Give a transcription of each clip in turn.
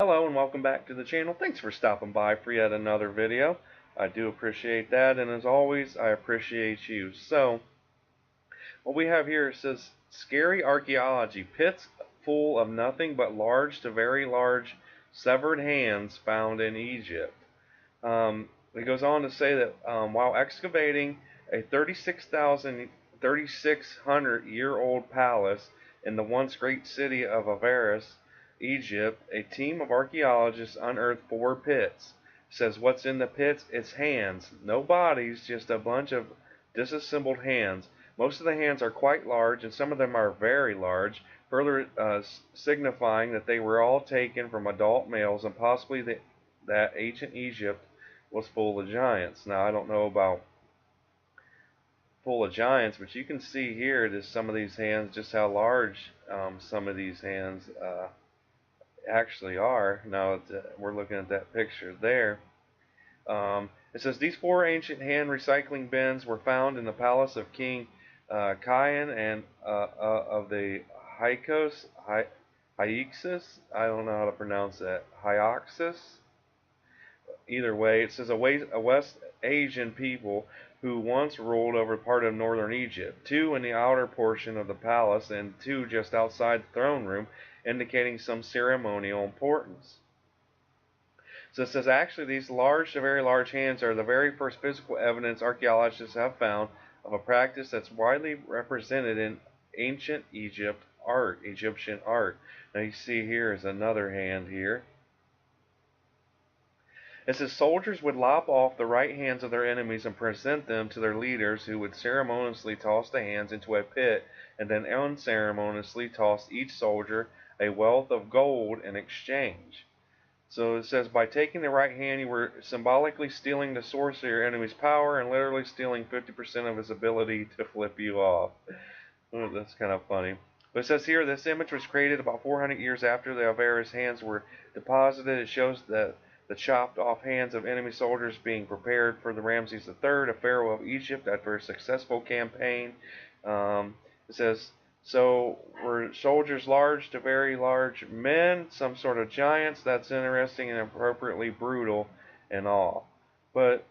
Hello and welcome back to the channel. Thanks for stopping by for yet another video. I do appreciate that, and as always, I appreciate you. So, what we have here says, scary archaeology, pits full of nothing but large to very large severed hands found in Egypt. It goes on to say that while excavating a 3,600-year-old palace in the once great city of Avaris, Egypt, a team of archaeologists unearthed 4 pits. It says what's in the pits? It's hands. No bodies, just a bunch of disassembled hands. Most of the hands are quite large, and some of them are very large, further signifying that they were all taken from adult males and possibly that ancient Egypt was full of giants. Now, I don't know about full of giants, but you can see here just some of these hands, just how large some of these hands actually are. Now, we're looking at that picture there. It says these 4 ancient hand recycling bins were found in the palace of King Khayan and of the Hyksos, Hyksos. I don't know how to pronounce that. Hyksos. Either way, it says a West Asian people who once ruled over part of northern Egypt, 2 in the outer portion of the palace and 2 just outside the throne room, indicating some ceremonial importance. So it says actually these large to very large hands are the very first physical evidence archaeologists have found of a practice that's widely represented in ancient Egyptian art. Now you see here is another hand here. It says soldiers would lop off the right hands of their enemies and present them to their leaders, who would ceremoniously toss the hands into a pit and then unceremoniously toss each soldier a wealth of gold in exchange. So it says by taking the right hand, you were symbolically stealing the source of your enemy's power and literally stealing 50% of his ability to flip you off. Oh, that's kind of funny. But it says here, this image was created about 400 years after the Avaris hands were deposited. It shows that the chopped off hands of enemy soldiers being prepared for the Ramses III, a pharaoh of Egypt, after a successful campaign. It says, so were soldiers large to very large men, some sort of giants? That's interesting and appropriately brutal and all. But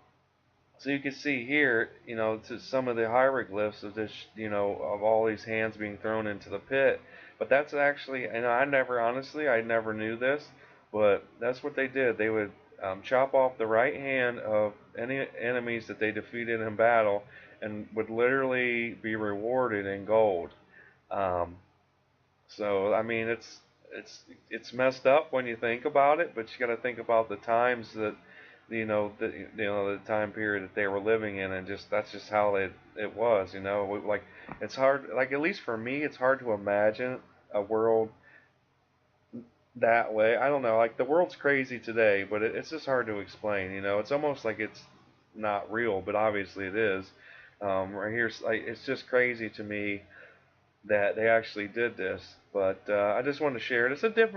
so you can see here, to some of the hieroglyphs of this, of all these hands being thrown into the pit. But that's actually, and I never knew this, but that's what they did. They would chop off the right hand of any enemies that they defeated in battle, and would literally be rewarded in gold. So I mean, it's messed up when you think about it, but you got to think about the times that the time period that they were living in, and just that's just how it was. Like it's hard, like at least for me, it's hard to imagine a world that way. I don't know, like the world's crazy today, but it's just hard to explain. It's almost like it's not real, but obviously it is. Right here, like it's just crazy to me that they actually did this. But I just wanted to share it. It's a bit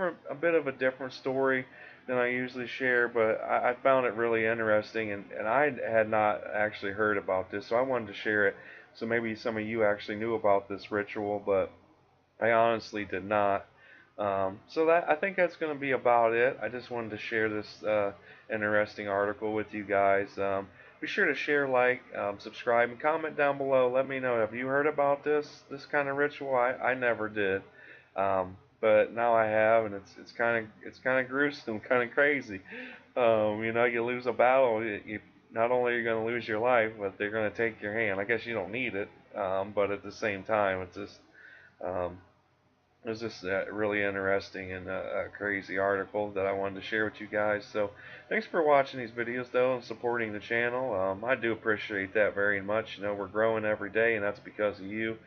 of a different story than I usually share, but I found it really interesting, and I had not actually heard about this, so I wanted to share it. So maybe some of you actually knew about this ritual, but I honestly did not. So I think that's going to be about it. I just wanted to share this interesting article with you guys. Be sure to share, like, subscribe, and comment down below. Let me know, have you heard about this kind of ritual? I never did, but now I have, and it's kind of gruesome, kind of crazy. You lose a battle, you not only are you going to lose your life, but they're going to take your hand. I guess you don't need it, but at the same time, it's just um, it was just a really interesting and a crazy article that I wanted to share with you guys. So thanks for watching these videos, though, and supporting the channel. I do appreciate that very much. We're growing every day, and that's because of you.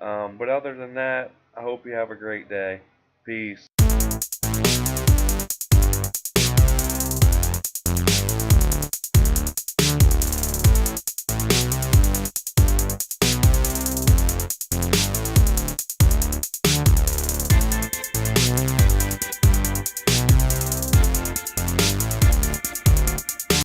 But other than that, I hope you have a great day. Peace.